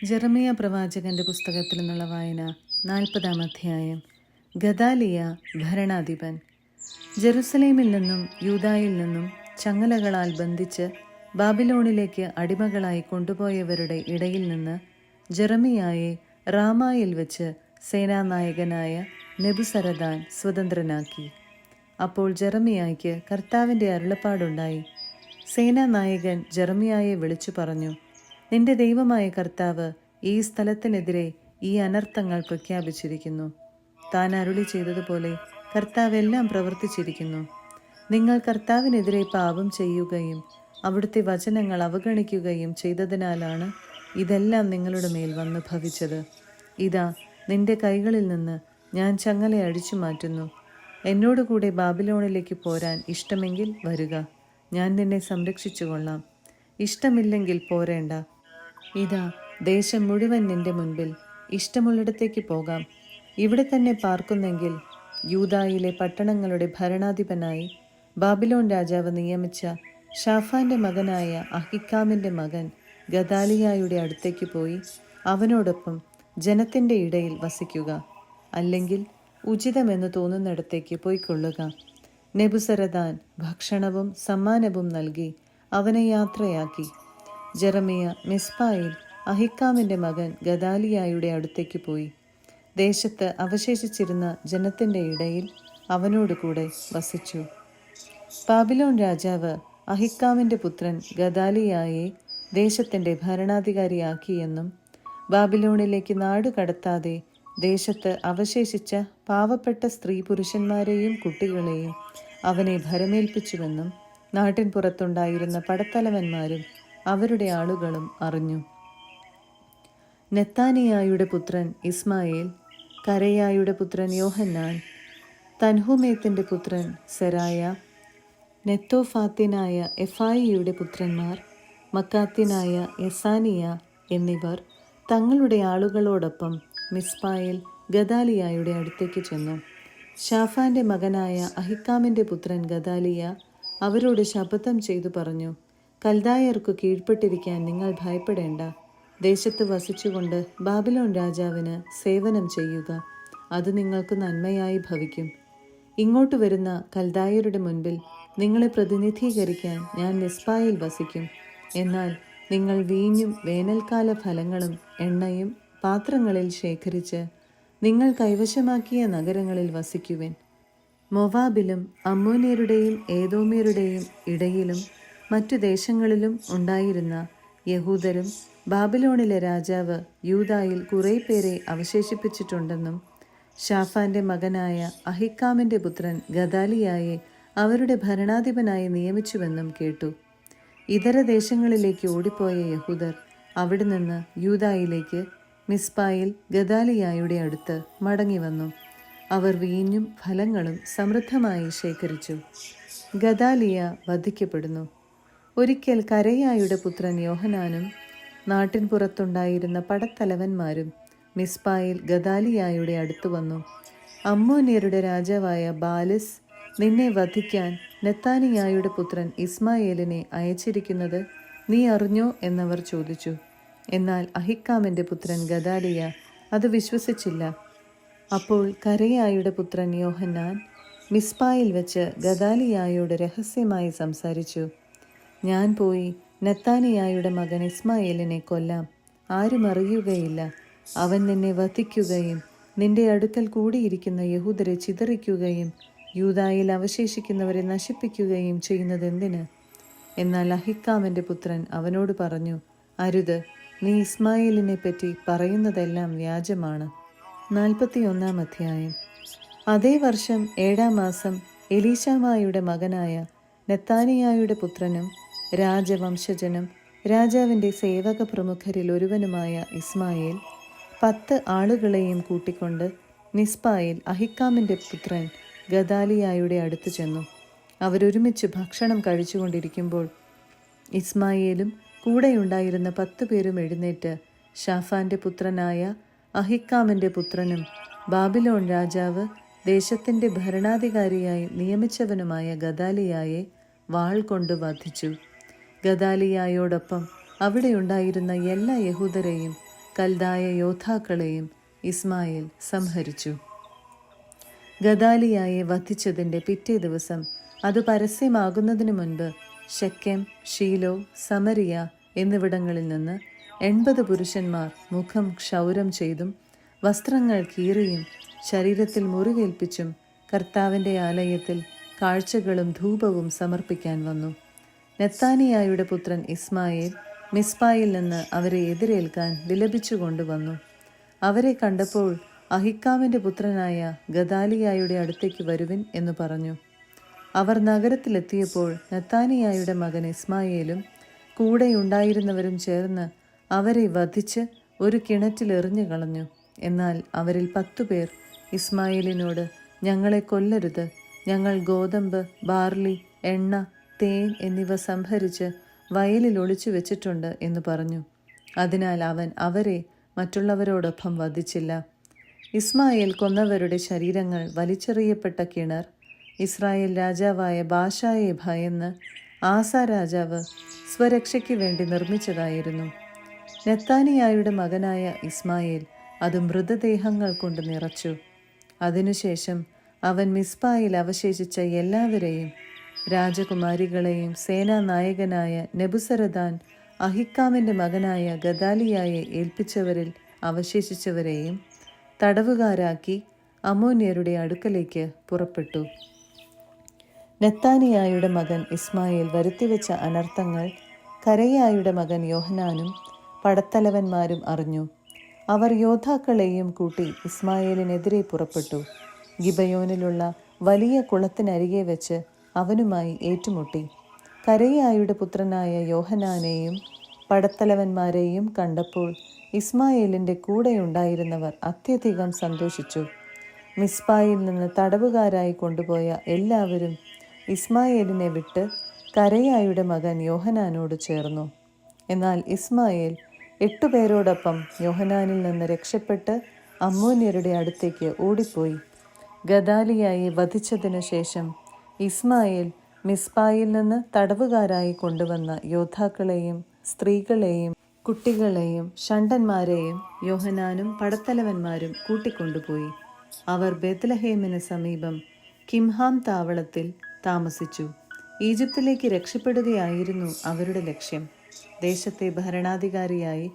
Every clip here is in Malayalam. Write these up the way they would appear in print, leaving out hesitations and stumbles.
ജെറമിയ പ്രവാചകന്റെ പുസ്തകത്തിൽ നിന്നുള്ള വായന 40-ാം അധ്യായം. ഗദാലിയ ഭരണാധിപൻ. ജെറുസലേമിൽ നിന്നും യൂദായിൽ നിന്നും ചങ്ങലകളാൽ ബന്ധിച്ച് ബാബിലോണിലേക്ക് അടിമകളായി കൊണ്ടുപോയവരുടെ ഇടയിൽ നിന്ന് ജെറമിയായെ റാമായിൽ വെച്ച് സേനാനായകനായ നെബുസരദാൻ സ്വതന്ത്രനാക്കി. അപ്പോൾ ജെറമിയായ്ക്ക് കർത്താവിൻ്റെ അരുളപ്പാടുണ്ടായി. സേനാനായകൻ ജെറമിയായെ വിളിച്ചു പറഞ്ഞു, നിന്റെ ദൈവമായ കർത്താവ് ഈ സ്ഥലത്തിനെതിരെ ഈ അനർത്ഥങ്ങൾ പ്രഖ്യാപിച്ചിരിക്കുന്നു. താൻ അരുളി ചെയ്തതുപോലെ കർത്താവ് എല്ലാം പ്രവർത്തിച്ചിരിക്കുന്നു. നിങ്ങൾ കർത്താവിനെതിരെ പാപം ചെയ്യുകയും അവിടുത്തെ വചനങ്ങൾ അവഗണിക്കുകയും ചെയ്തതിനാലാണ് ഇതെല്ലാം നിങ്ങളുടെ മേൽ വന്നു ഭവിച്ചത്. ഇതാ, നിന്റെ കൈകളിൽ നിന്ന് ഞാൻ ചങ്ങല അടിച്ചു മാറ്റുന്നു. എന്നോടുകൂടെ ബാബിലോണിലേക്ക് പോരാൻ ഇഷ്ടമെങ്കിൽ വരിക, ഞാൻ നിന്നെ സംരക്ഷിച്ചു കൊള്ളാം. ഇഷ്ടമില്ലെങ്കിൽ പോരേണ്ട. ഇതാ, ദേശം മുഴുവൻ നിന്റെ മുൻപിൽ, ഇഷ്ടമുള്ളിടത്തേക്ക് പോകാം. ഇവിടെ തന്നെ പാർക്കുന്നെങ്കിൽ യൂദായിലെ പട്ടണങ്ങളുടെ ഭരണാധിപനായി ബാബിലോൺ രാജാവ് നിയമിച്ച ഷാഫാന്റെ മകനായ അഹിക്കാമിന്റെ മകൻ ഗദാലിയായുടെ അടുത്തേക്ക് പോയി അവനോടൊപ്പം ജനത്തിൻ്റെ ഇടയിൽ വസിക്കുക. അല്ലെങ്കിൽ ഉചിതമെന്ന് തോന്നുന്നിടത്തേക്ക് പോയിക്കൊള്ളുക. നെബുസരദാൻ ഭക്ഷണവും സമ്മാനവും നൽകി അവനെ യാത്രയാക്കി. ജെറമിയ മിസ്പായിൽ അഹിക്കാമിന്റെ മകൻ ഗദാലിയായുടെ അടുത്തേക്ക് പോയി ദേശത്ത് അവശേഷിച്ചിരുന്ന ജനത്തിൻ്റെ ഇടയിൽ അവനോട് കൂടെ വസിച്ചു. ബാബിലോൺ രാജാവ് അഹിക്കാമിന്റെ പുത്രൻ ഗദാലിയായെ ദേശത്തിൻ്റെ ഭരണാധികാരിയാക്കിയെന്നും ബാബിലോണിലേക്ക് നാട് കടത്താതെ ദേശത്ത് അവശേഷിച്ച പാവപ്പെട്ട സ്ത്രീ പുരുഷന്മാരെയും കുട്ടികളെയും അവനെ ഭരമേൽപ്പിച്ചുവെന്നും നാട്ടിൻ പുറത്തുണ്ടായിരുന്ന പടത്തലവന്മാരും അവരുടെ ആളുകളും അറിഞ്ഞു. നെത്താനിയായുടെ പുത്രൻ ഇസ്മായേൽ, കരയായുടെ പുത്രൻ യോഹന്നാൻ, തൻഹുമേത്തിന്റെ പുത്രൻ സെരായ, നെത്തോഫാത്തിനായ എഫായിയുടെ പുത്രന്മാർ മക്കാത്തിനായ യസാനിയ എന്നിവർ തങ്ങളുടെ ആളുകളോടൊപ്പം മിസ്പായിൽ ഗദാലിയായുടെ അടുത്തേക്ക് ചെന്നു. ഷാഫാന്റെ മകനായ അഹിക്കാമിന്റെ പുത്രൻ ഗദാലിയ അവരോട് ശപഥം ചെയ്തു പറഞ്ഞു, കൽദായർക്ക് കീഴ്പ്പെട്ടിരിക്കാൻ നിങ്ങൾ ഭയപ്പെടേണ്ട. ദേശത്ത് വസിച്ചുകൊണ്ട് ബാബിലോൺ രാജാവിന് സേവനം ചെയ്യുക. അത് നിങ്ങൾക്ക് നന്മയായി ഭവിക്കും. ഇങ്ങോട്ട് വരുന്ന കൽദായരുടെ മുൻപിൽ നിങ്ങളെ പ്രതിനിധീകരിക്കാൻ ഞാൻ മിസ്പായിൽ വസിക്കും. എന്നാൽ നിങ്ങൾ വീഞ്ഞും വേനൽക്കാല ഫലങ്ങളും എണ്ണയും പാത്രങ്ങളിൽ ശേഖരിച്ച് നിങ്ങൾ കൈവശമാക്കിയ നഗരങ്ങളിൽ വസിക്കുവിൻ. മൊവാബിലും അമ്മോന്യരുടെയും ഏദോമ്യരുടെയും ഇടയിലും മറ്റു ദേശങ്ങളിലും ഉണ്ടായിരുന്ന യഹൂദരും ബാബിലോണിലെ രാജാവ് യൂദായിൽ കുറേ പേരെ അവശേഷിപ്പിച്ചിട്ടുണ്ടെന്നും ഷാഫാന്റെ മകനായ അഹിക്കാമിന്റെ പുത്രൻ ഗദാലിയായെ അവരുടെ ഭരണാധിപനായി നിയമിച്ചുവെന്നും കേട്ടു. ഇതര ദേശങ്ങളിലേക്ക് ഓടിപ്പോയ യഹൂദർ അവിടെ നിന്ന് യൂദായിലേക്ക് മിസ്പായിൽ ഗദാലിയായുടെ അടുത്ത് മടങ്ങി വന്നു. അവർ വീഞ്ഞും ഫലങ്ങളും സമൃദ്ധമായി ശേഖരിച്ചു. ഗദാലിയ വധിക്കപ്പെടുന്നു. ഒരിക്കൽ കരയായുടെ പുത്രൻ യോഹനാനും നാട്ടിൻ പുറത്തുണ്ടായിരുന്ന പടത്തലവന്മാരും മിസ്പായിൽ ഗദാലിയായുടെ അടുത്തു വന്നു. അമ്മോന്യരുടെ രാജാവായ ബാലിസ് നിന്നെ വധിക്കാൻ നെത്താനിയായുടെ പുത്രൻ ഇസ്മായേലിനെ അയച്ചിരിക്കുന്നത് നീ അറിഞ്ഞോ എന്നവർ ചോദിച്ചു. എന്നാൽ അഹിക്കാമിന്റെ പുത്രൻ ഗദാലിയ അത് വിശ്വസിച്ചില്ല. അപ്പോൾ കരയായുടെ പുത്രൻ യോഹന്നാൻ മിസ്പായിൽ വെച്ച് ഗദാലിയായോട് രഹസ്യമായി സംസാരിച്ചു. ഞാൻ പോയി നെത്താനിയായുടെ മകൻ ഇസ്മായേലിനെ കൊല്ലാം. ആരും അറിയുകയില്ല. അവൻ നിന്നെ വധിക്കുകയും നിന്റെ അടുക്കൽ കൂടിയിരിക്കുന്ന യഹൂദരെ ചിതറിക്കുകയും യൂദായിൽ അവശേഷിക്കുന്നവരെ നശിപ്പിക്കുകയും ചെയ്യുന്നതെന്തിന്? എന്നാൽ അഹിക്കാമിന്റെ പുത്രൻ അവനോട് പറഞ്ഞു, അരുത്, നീ ഇസ്മായേലിനെ പറ്റി പറയുന്നതെല്ലാം വ്യാജമാണ്. 41-ാം അധ്യായം. അതേ വർഷം 7-ാം മാസം എലീശാമായുടെ മകനായ നെത്താനിയായുടെ പുത്രനും രാജവംശജനും രാജാവിൻ്റെ സേവക പ്രമുഖരിൽ ഒരുവനുമായ ഇസ്മായേൽ 10 ആളുകളെയും കൂട്ടിക്കൊണ്ട് മിസ്പായിൽ അഹിക്കാമിന്റെ പുത്രൻ ഗദാലിയായുടെ അടുത്ത് ചെന്നു. അവരൊരുമിച്ച് ഭക്ഷണം കഴിച്ചുകൊണ്ടിരിക്കുമ്പോൾ ഇസ്മായേലും കൂടെയുണ്ടായിരുന്ന 10 പേരും എഴുന്നേറ്റ് ഷാഫാന്റെ പുത്രനായ അഹിക്കാമിന്റെ പുത്രനും ബാബിലോൺ രാജാവ് ദേശത്തിന്റെ ഭരണാധികാരിയായി നിയമിച്ചവനുമായ ഗദാലിയായെ വാൾ കൊണ്ട് വധിച്ചു. ഗദാലിയായോടൊപ്പം അവിടെയുണ്ടായിരുന്ന എല്ലാ യഹൂദരെയും കൽദായ യോദ്ധാക്കളെയും ഇസ്മായേൽ സംഹരിച്ചു. ഗദാലിയായെ വധിച്ചതിൻ്റെ പിറ്റേ ദിവസം, അത് പരസ്യമാകുന്നതിനു മുൻപ്, ശെക്കെം, ഷീലോ, സമരിയ എന്നിവിടങ്ങളിൽ നിന്ന് 80 പുരുഷന്മാർ മുഖം ക്ഷൗരം ചെയ്തും വസ്ത്രങ്ങൾ കീറിയും ശരീരത്തിൽ മുറിവേൽപ്പിച്ചും കർത്താവിൻ്റെ ആലയത്തിൽ കാഴ്ചകളും ധൂപവും സമർപ്പിക്കാൻ വന്നു. നെത്താനിയായുടെ പുത്രൻ ഇസ്മായേൽ മിസ്പായിൽ നിന്ന് അവരെ എതിരേൽക്കാൻ വിലപിച്ചുകൊണ്ടുവന്നു. അവരെ കണ്ടപ്പോൾ, അഹിക്കാമിൻ്റെ പുത്രനായ ഗദാലിയായുടെ അടുത്തേക്ക് വരുവിൻ എന്ന് പറഞ്ഞു. അവർ നഗരത്തിലെത്തിയപ്പോൾ നെത്താനിയായുടെ മകൻ ഇസ്മായേലും കൂടെയുണ്ടായിരുന്നവരും ചേർന്ന് അവരെ വധിച്ച് ഒരു കിണറ്റിലെറിഞ്ഞു കളഞ്ഞു. എന്നാൽ അവരിൽ 10 പേർ ഇസ്മായേലിനോട്, ഞങ്ങളെ കൊല്ലരുത്, ഞങ്ങൾ ഗോതമ്പ്, ബാർലി, എണ്ണ, തേൻ എന്നിവ സംഭരിച്ച് വയലിൽ ഒളിച്ചു വെച്ചിട്ടുണ്ട് എന്ന് പറഞ്ഞു. അതിനാൽ അവൻ അവരെ മറ്റുള്ളവരോടൊപ്പം വധിച്ചില്ല. ഇസ്മായേൽ കൊന്നവരുടെ ശരീരങ്ങൾ വലിച്ചെറിയപ്പെട്ട കിണർ ഇസ്രായേൽ രാജാവായ ബാഷായെ ഭയന്ന് ആസ രാജാവ് സ്വരക്ഷയ്ക്ക് വേണ്ടി നിർമ്മിച്ചതായിരുന്നു. നെത്താനിയായുടെ മകനായ ഇസ്മായേൽ അത് മൃതദേഹങ്ങൾ കൊണ്ട് നിറച്ചു. അതിനുശേഷം അവൻ മിസ്പായിൽ അവശേഷിച്ച എല്ലാവരെയും, രാജകുമാരികളെയും സേനാനായകനായ നെബുസരദാൻ അഹിക്കാമിൻ്റെ മകനായ ഗദാലിയായെ ഏൽപ്പിച്ചവരിൽ അവശേഷിച്ചവരെയും തടവുകാരാക്കി അമ്മോന്യരുടെ അടുക്കലേക്ക് പുറപ്പെട്ടു. നെത്താനിയായുടെ മകൻ ഇസ്മായേൽ വരുത്തിവെച്ച അനർത്ഥങ്ങൾ കരയായുടെ മകൻ യോഹനാനും പടത്തലവന്മാരും അറിഞ്ഞു. അവർ യോദ്ധാക്കളെയും കൂട്ടി ഇസ്മായേലിനെതിരെ പുറപ്പെട്ടു. ഗിബയോനിലുള്ള വലിയ കുളത്തിനരികെ വെച്ച് അവനുമായി ഏറ്റുമുട്ടി. കരയായുടെ പുത്രനായ യോഹനാനെയും പടത്തലവന്മാരെയും കണ്ടപ്പോൾ ഇസ്മായേലിൻ്റെ കൂടെയുണ്ടായിരുന്നവർ അത്യധികം സന്തോഷിച്ചു. മിസ്പായിൽ നിന്ന് തടവുകാരായി കൊണ്ടുപോയ എല്ലാവരും ഇസ്മായേലിനെ വിട്ട് കരയായുടെ മകൻ യോഹനാനോട് ചേർന്നു. എന്നാൽ ഇസ്മായേൽ 8 പേരോടൊപ്പം യോഹനാനിൽ നിന്ന് രക്ഷപ്പെട്ട് അമ്മോന്യരുടെ അടുത്തേക്ക് ഓടിപ്പോയി. ഗദാലിയായെ വധിച്ചതിനു ശേഷം ഇസ്മായേൽ മിസ്പായിൽ നിന്ന് തടവുകാരായി കൊണ്ടുവന്ന യോദ്ധാക്കളെയും സ്ത്രീകളെയും കുട്ടികളെയും ഷണ്ഡന്മാരെയും യോഹനാനും പടത്തലവന്മാരും കൂട്ടിക്കൊണ്ടുപോയി. അവർ ബെത്ലഹേമിന് സമീപം കിംഹാം താവളത്തിൽ താമസിച്ചു. ഈജിപ്തിലേക്ക് രക്ഷപ്പെടുകയായിരുന്നു അവരുടെ ലക്ഷ്യം. ദേശത്തെ ഭരണാധികാരിയായി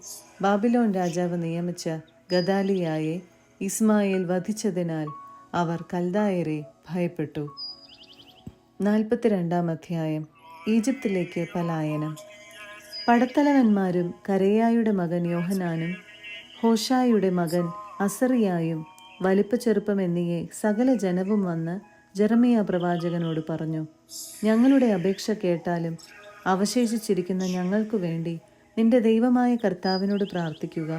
ബാബിലോൺ രാജാവ് നിയമിച്ച ഗദാലിയായെ ഇസ്മായേൽ വധിച്ചതിനാൽ അവർ കൽദായരെ ഭയപ്പെട്ടു. 42-ാം അധ്യായം. ഈജിപ്തിലേക്ക് പലായനം. പടത്തലവന്മാരും കരയായുടെ മകൻ യോഹനാനും ഹോഷായുടെ മകൻ അസറിയായും വലിപ്പച്ചെറുപ്പം എന്നിയെ സകല ജനവും വന്ന് ജെറമിയ പ്രവാചകനോട് പറഞ്ഞു, ഞങ്ങളുടെ അപേക്ഷ കേട്ടാലും അവശേഷിച്ചിരിക്കുന്ന ഞങ്ങൾക്കു വേണ്ടി നിന്റെ ദൈവമായ കർത്താവിനോട് പ്രാർത്ഥിക്കുക.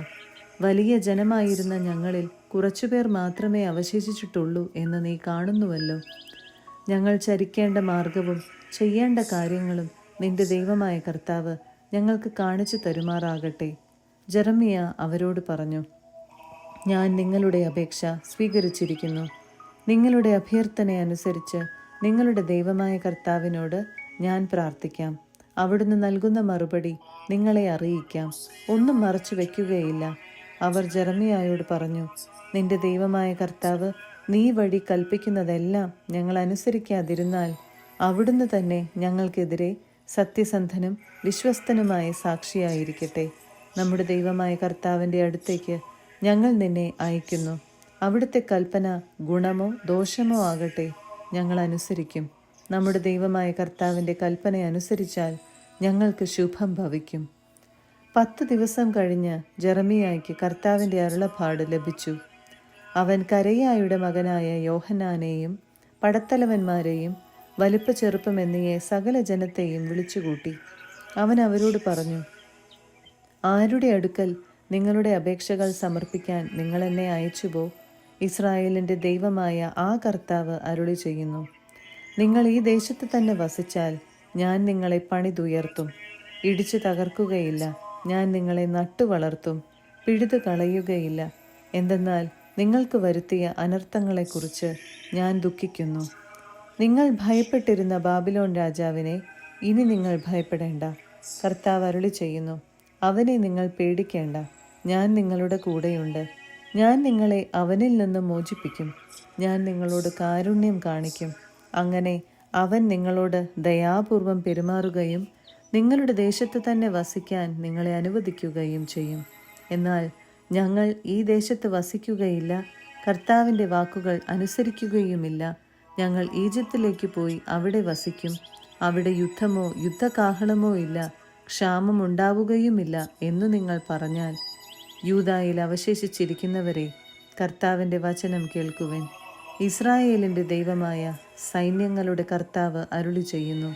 വലിയ ജനമായിരുന്ന ഞങ്ങളിൽ കുറച്ചുപേർ മാത്രമേ അവശേഷിച്ചിട്ടുള്ളൂ എന്ന് നീ കാണുന്നുവല്ലോ. ഞങ്ങൾ ചരിക്കേണ്ട മാർഗവും ചെയ്യേണ്ട കാര്യങ്ങളും നിന്റെ ദൈവമായ കർത്താവ് ഞങ്ങൾക്ക് കാണിച്ചു തരുമാറാകട്ടെ. ജെറമിയ അവരോട് പറഞ്ഞു, ഞാൻ നിങ്ങളുടെ അപേക്ഷ സ്വീകരിച്ചിരിക്കുന്നു. നിങ്ങളുടെ അഭ്യർത്ഥന അനുസരിച്ച് നിങ്ങളുടെ ദൈവമായ കർത്താവിനോട് ഞാൻ പ്രാർത്ഥിക്കാം. അവിടുന്ന് നൽകുന്ന മറുപടി നിങ്ങളെ അറിയിക്കാം. ഒന്നും മറച്ചു വയ്ക്കുകയില്ല. അവർ ജെറമിയായോട് പറഞ്ഞു, നിന്റെ ദൈവമായ കർത്താവ് നീ വഴി കൽപ്പിക്കുന്നതെല്ലാം ഞങ്ങൾ അനുസരിക്കാതിരുന്നാൽ അവിടുന്ന് തന്നെ ഞങ്ങൾക്കെതിരെ സത്യസന്ധനും വിശ്വസ്തനുമായ സാക്ഷിയായിരിക്കട്ടെ. നമ്മുടെ ദൈവമായ കർത്താവിൻ്റെ അടുത്തേക്ക് ഞങ്ങൾ നിന്നെ അയക്കുന്നു. അവിടുത്തെ കൽപ്പന ഗുണമോ ദോഷമോ ആകട്ടെ, ഞങ്ങൾ അനുസരിക്കും. നമ്മുടെ ദൈവമായ കർത്താവിൻ്റെ കൽപ്പന അനുസരിച്ചാൽ ഞങ്ങൾക്ക് ശുഭം ഭവിക്കും. 10 ദിവസം കഴിഞ്ഞ് ജെറമിയായ്ക്ക് കർത്താവിൻ്റെ അരുളപ്പാട് ലഭിച്ചു. അവൻ കരയായുടെ മകനായ യോഹനാനെയും പടത്തലവന്മാരെയും വലിപ്പച്ചെറുപ്പം എന്നിയെ സകല ജനത്തെയും വിളിച്ചുകൂട്ടി. അവൻ അവരോട് പറഞ്ഞു, ആരുടെ അടുക്കൽ നിങ്ങളുടെ അപേക്ഷകൾ സമർപ്പിക്കാൻ നിങ്ങൾ എന്നെ അയച്ചുപോ? ഇസ്രായേലിൻ്റെ ദൈവമായ ആ കർത്താവ് അരുളി ചെയ്യുന്നു, നിങ്ങൾ ഈ ദേശത്ത് തന്നെ വസിച്ചാൽ ഞാൻ നിങ്ങളെ പണിതുയർത്തും, ഇടിച്ചു തകർക്കുകയില്ല. ഞാൻ നിങ്ങളെ നട്ടുവളർത്തും, പിഴുതു കളയുകയില്ല. എന്തെന്നാൽ നിങ്ങൾക്ക് വരുത്തിയ അനർത്ഥങ്ങളെക്കുറിച്ച് ഞാൻ ദുഃഖിക്കുന്നു. നിങ്ങൾ ഭയപ്പെട്ടിരുന്ന ബാബിലോൺ രാജാവിനെ ഇനി നിങ്ങൾ ഭയപ്പെടേണ്ട. കർത്താവ് അരുളി ചെയ്യുന്നു, അവനെ നിങ്ങൾ പേടിക്കേണ്ട. ഞാൻ നിങ്ങളുടെ കൂടെയുണ്ട്. ഞാൻ നിങ്ങളെ അവനിൽ നിന്ന് മോചിപ്പിക്കും. ഞാൻ നിങ്ങളോട് കാരുണ്യം കാണിക്കും. അങ്ങനെ അവൻ നിങ്ങളോട് ദയാപൂർവം പെരുമാറുകയും നിങ്ങളുടെ ദേശത്ത് തന്നെ വസിക്കാൻ നിങ്ങളെ അനുവദിക്കുകയും ചെയ്യും. എന്നാൽ ഞങ്ങൾ ഈ ദേശത്ത് വസിക്കുകയില്ല, കർത്താവിൻ്റെ വാക്കുകൾ അനുസരിക്കുകയുമില്ല. ഞങ്ങൾ ഈജിപ്തിലേക്ക് പോയി അവിടെ വസിക്കും. അവിടെ യുദ്ധമോ യുദ്ധകാഹളമോ ഇല്ല, ക്ഷാമം ഉണ്ടാവുകയുമില്ല എന്നു നിങ്ങൾ പറഞ്ഞാൽ, യൂദായിൽ അവശേഷിച്ചിരിക്കുന്നവരെ, കർത്താവിൻ്റെ വചനം കേൾക്കുവിൻ. ഇസ്രായേലിൻ്റെ ദൈവമായ സൈന്യങ്ങളുടെ കർത്താവ് അരുളി ചെയ്യുന്നു: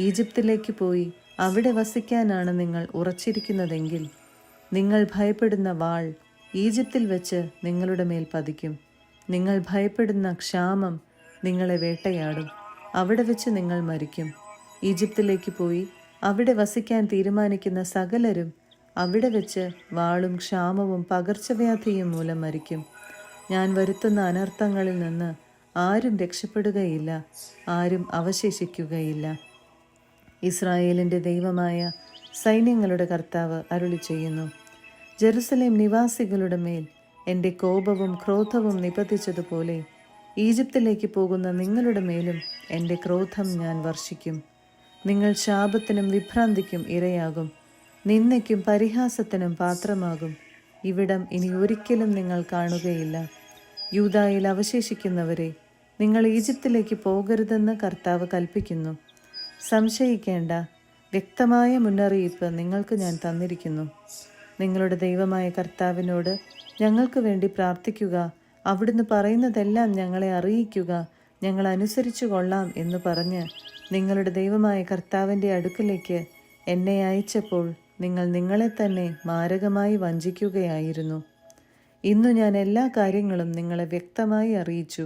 ഈജിപ്തിലേക്ക് പോയി അവിടെ വസിക്കാനാണ് നിങ്ങൾ ഉറച്ചിരിക്കുന്നതെങ്കിൽ, നിങ്ങൾ ഭയപ്പെടുന്ന വാൾ ഈജിപ്തിൽ വെച്ച് നിങ്ങളുടെ മേൽ പതിക്കും. നിങ്ങൾ ഭയപ്പെടുന്ന ക്ഷാമം നിങ്ങളെ വേട്ടയാടും. അവിടെ വെച്ച് നിങ്ങൾ മരിക്കും. ഈജിപ്തിലേക്ക് പോയി അവിടെ വസിക്കാൻ തീരുമാനിക്കുന്ന സകലരും അവിടെ വെച്ച് വാളും ക്ഷാമവും പകർച്ചവ്യാധിയും മൂലം മരിക്കും. ഞാൻ വരുത്തുന്ന അനർത്ഥങ്ങളിൽ നിന്ന് ആരും രക്ഷപ്പെടുകയില്ല, ആരും അവശേഷിക്കുകയില്ല. ഇസ്രായേലിൻ്റെ ദൈവമായ സൈന്യങ്ങളുടെ കർത്താവ് അരുളി ചെയ്യുന്നു: ജെറുസലേം നിവാസികളുടെ മേൽ എൻ്റെ കോപവും ക്രോധവും നിപതിച്ചതുപോലെ ഈജിപ്തിലേക്ക് പോകുന്ന നിങ്ങളുടെ മേലും എൻ്റെ ക്രോധം ഞാൻ വർഷിക്കും. നിങ്ങൾ ശാപത്തിനും വിഭ്രാന്തിക്കും ഇരയാകും, നിന്ദയ്ക്കും പരിഹാസത്തിനും പാത്രമാകും. ഇവിടം ഇനി ഒരിക്കലും നിങ്ങൾ കാണുകയില്ല. യൂദായിൽ അവശേഷിക്കുന്നവരെ, നിങ്ങൾ ഈജിപ്തിലേക്ക് പോകരുതെന്ന് കർത്താവ് കൽപ്പിക്കുന്നു. സംശയിക്കേണ്ട, വ്യക്തമായ മുന്നറിയിപ്പ് നിങ്ങൾക്ക് ഞാൻ തന്നിരിക്കുന്നു. നിങ്ങളുടെ ദൈവമായ കർത്താവിനോട് ഞങ്ങൾക്ക് വേണ്ടി പ്രാർത്ഥിക്കുക, അവിടുന്ന് പറയുന്നതെല്ലാം ഞങ്ങളെ അറിയിക്കുക, ഞങ്ങൾ അനുസരിച്ചു കൊള്ളാം എന്ന് പറഞ്ഞ് നിങ്ങളുടെ ദൈവമായ കർത്താവിൻ്റെ അടുക്കലേക്ക് എന്നെ അയച്ചപ്പോൾ നിങ്ങൾ നിങ്ങളെ തന്നെ മാരകമായി വഞ്ചിക്കുകയായിരുന്നു. ഇന്നു ഞാൻ എല്ലാ കാര്യങ്ങളും നിങ്ങളെ വ്യക്തമായി അറിയിച്ചു.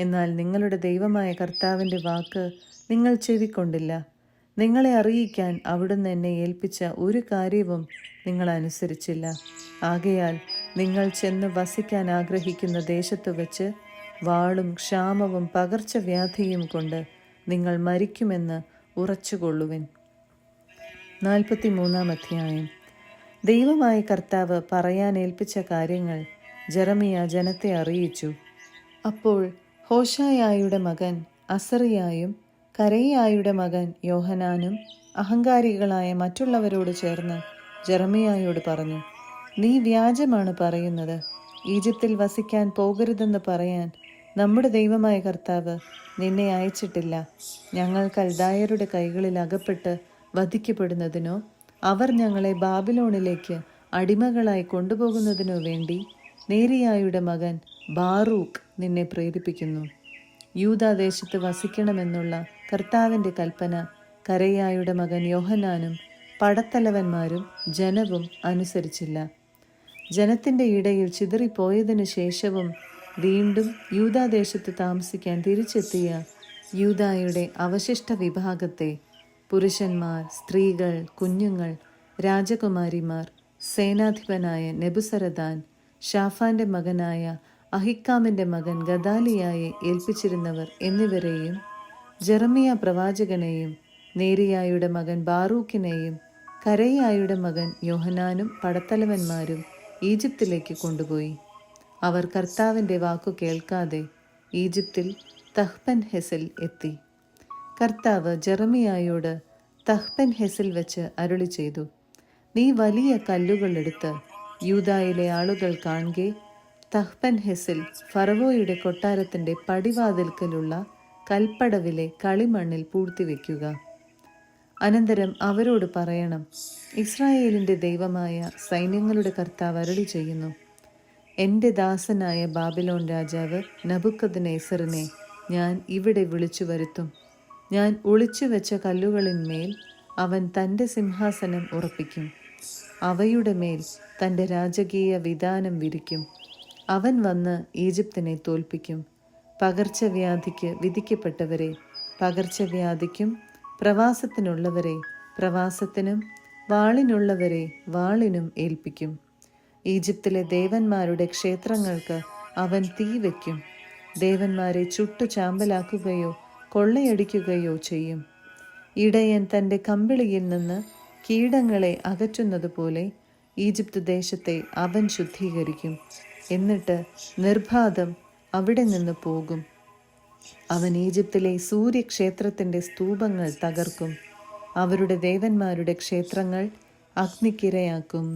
എന്നാൽ നിങ്ങളുടെ ദൈവമായ കർത്താവിൻ്റെ വാക്ക് നിങ്ങൾ ചെവിക്കൊണ്ടില്ല. നിങ്ങളെ അറിയിക്കാൻ അവിടുന്ന് എന്നെ ഏൽപ്പിച്ച ഒരു കാര്യവും നിങ്ങൾ അനുസരിച്ചില്ല. ആകയാൽ നിങ്ങൾ ചെന്ന് വസിക്കാൻ ആഗ്രഹിക്കുന്ന ദേശത്ത് വെച്ച് വാളും ക്ഷാമവും പകർച്ചവ്യാധിയും കൊണ്ട് നിങ്ങൾ മരിക്കുമെന്ന് ഉറച്ചുകൊള്ളുവിൻ. 43-ാം അധ്യായം. ദൈവമായ കർത്താവ് പറയാൻ ഏൽപ്പിച്ച കാര്യങ്ങൾ ജെറമിയ ജനത്തെ അറിയിച്ചു. അപ്പോൾ ഹോശായയുടെ മകൻ അസറിയായും കരേയായുടെ മകൻ യോഹനാനും അഹങ്കാരികളായ മറ്റുള്ളവരോട് ചേർന്ന് ജെറമിയായോട് പറഞ്ഞു: നീ വ്യാജമാണ് പറയുന്നത്. ഈജിപ്തിൽ വസിക്കാൻ പോകരുതെന്ന് പറയാൻ നമ്മുടെ ദൈവമായ കർത്താവ് നിന്നെ അയച്ചിട്ടില്ല. ഞങ്ങൾ കൽദായരുടെ കൈകളിൽ അകപ്പെട്ട് വധിക്കപ്പെടുന്നതിനോ അവർ ഞങ്ങളെ ബാബിലോണിലേക്ക് അടിമകളായി കൊണ്ടുപോകുന്നതിനോ വേണ്ടി നേരിയായുടെ മകൻ ബാറൂക്ക് നിന്നെ പ്രേരിപ്പിക്കുന്നു. യൂദാദേശത്ത് വസിക്കണമെന്നുള്ള കർത്താവിൻ്റെ കൽപ്പന കരേയായുടെ മകൻ യോഹനാനും പടത്തലവന്മാരും ജനവും അനുസരിച്ചില്ല. ജനത്തിൻ്റെ ഇടയിൽ ചിതറിപ്പോയതിനു ശേഷവും വീണ്ടും യൂദാദേശത്ത് താമസിക്കാൻ തിരിച്ചെത്തിയ യൂദായുടെ അവശിഷ്ട വിഭാഗത്തെ, പുരുഷന്മാർ, സ്ത്രീകൾ, കുഞ്ഞുങ്ങൾ, രാജകുമാരിമാർ, സേനാധിപനായ നെബുസരദാൻ, ഷാഫാന്റെ മകനായ അഹിക്കാമിൻ്റെ മകൻ ഗദാലിയായെ ഏൽപ്പിച്ചിരുന്നവർ എന്നിവരെയും ജെറമിയ പ്രവാചകനെയും നേരിയായുടെ മകൻ ബാറൂക്കിനെയും കരേയായുടെ മകൻ യോഹനാനും പടത്തലവന്മാരും ഈജിപ്തിലേക്ക് കൊണ്ടുപോയി. അവർ കർത്താവിൻ്റെ വാക്കു കേൾക്കാതെ ഈജിപ്തിൽ തഹ്പൻഹെസിൽ എത്തി. കർത്താവ് ജെറമിയായോട് തഹ്പൻഹെസിൽ വെച്ച് അരുളി ചെയ്തു: നീ വലിയ കല്ലുകൾ എടുത്ത് യൂദായിലെ ആളുകൾ കാണുകെ തഹ്പൻഹെസിൽ ഫറവോയുടെ കൊട്ടാരത്തിൻ്റെ പടിവാതിൽക്കലുള്ള കൽപ്പടവിലെ കളിമണ്ണിൽ പൂഴ്ത്തിവെക്കുക. അനന്തരം അവരോട് പറയണം: ഇസ്രായേലിൻ്റെ ദൈവമായ സൈന്യങ്ങളുടെ കർത്താവ് അരുളി ചെയ്യുന്നു: എൻ്റെ ദാസനായ ബാബിലോൺ രാജാവ് നബുക്കദ്നേസറിനെ ഞാൻ ഇവിടെ വിളിച്ചു വരുത്തും. ഞാൻ ഒളിച്ചു വെച്ച കല്ലുകളിന്മേൽ അവൻ തൻ്റെ സിംഹാസനം ഉറപ്പിക്കും. അവയുടെ മേൽ തൻ്റെ രാജകീയ വിധാനം വിരിക്കും. അവൻ വന്ന് ഈജിപ്തിനെ തോൽപ്പിക്കും. പകർച്ചവ്യാധിക്ക് വിധിക്കപ്പെട്ടവരെ പകർച്ചവ്യാധിക്കും, പ്രവാസത്തിനുള്ളവരെ പ്രവാസത്തിനും, വാളിനുള്ളവരെ വാളിനും ഏൽപ്പിക്കും. ഈജിപ്തിലെ ദേവന്മാരുടെ ക്ഷേത്രങ്ങൾക്ക് അവൻ തീ വയ്ക്കും. ദേവന്മാരെ ചുട്ടു ചാമ്പലാക്കുകയോ കൊള്ളയടിക്കുകയോ ചെയ്യും. ഇടയൻ തൻ്റെ കമ്പിളിയിൽ നിന്ന് കീടങ്ങളെ അകറ്റുന്നതുപോലെ ഈജിപ്ത് ദേശത്തെ അവൻ ശുദ്ധീകരിക്കും. എന്നിട്ട് നിർബാധം അവിടെ നിന്ന് പോകും. അവൻ ഈജിപ്തിലെ സൂര്യക്ഷേത്രത്തിൻ്റെ സ്തൂപങ്ങൾ തകർക്കും. അവരുടെ ദേവന്മാരുടെ ക്ഷേത്രങ്ങൾ അഗ്നിക്കിരയാക്കും.